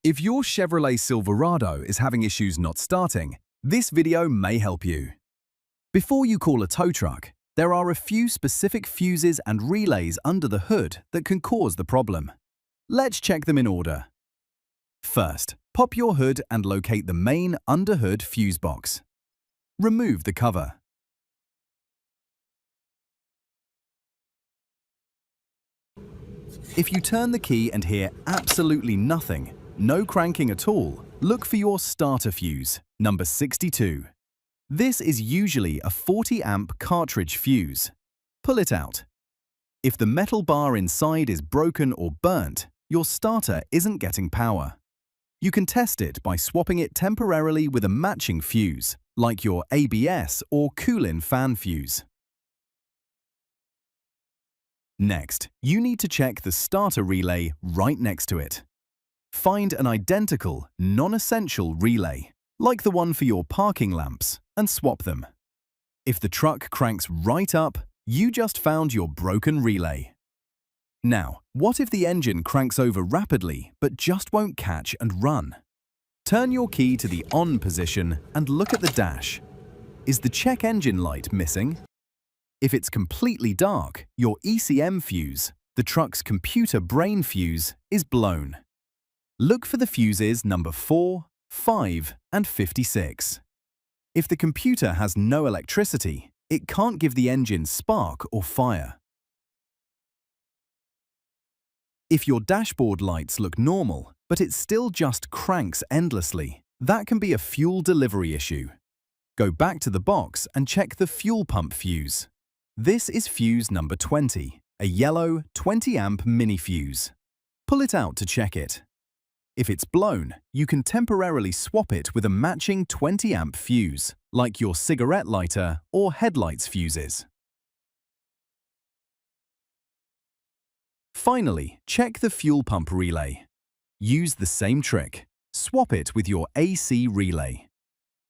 If your Chevrolet Silverado is having issues not starting, this video may help you. Before you call a tow truck, there are a few specific fuses and relays under the hood that can cause the problem. Let's check them in order. First, pop your hood and locate the main underhood fuse box. Remove the cover. If you turn the key and hear absolutely nothing, no cranking at all, look for your starter fuse, number 62. This is usually a 40-amp cartridge fuse. Pull it out. If the metal bar inside is broken or burnt, your starter isn't getting power. You can test it by swapping it temporarily with a matching fuse, like your ABS or coolant fan fuse. Next, you need to check the starter relay right next to it. Find an identical, non-essential relay, like the one for your parking lamps, and swap them. If the truck cranks right up, you just found your broken relay. Now, what if the engine cranks over rapidly but just won't catch and run? Turn your key to the on position and look at the dash. Is the check engine light missing? If it's completely dark, your ECM fuse, the truck's computer brain fuse, is blown. Look for the fuses number 4, 5, and 56. If the computer has no electricity, it can't give the engine spark or fire. If your dashboard lights look normal, but it still just cranks endlessly, that can be a fuel delivery issue. Go back to the box and check the fuel pump fuse. This is fuse number 20, a yellow 20-amp mini fuse. Pull it out to check it. If it's blown, you can temporarily swap it with a matching 20-amp fuse, like your cigarette lighter or headlights fuses. Finally, check the fuel pump relay. Use the same trick. Swap it with your AC relay.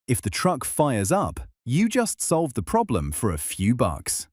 If the truck fires up, you just solved the problem for a few bucks.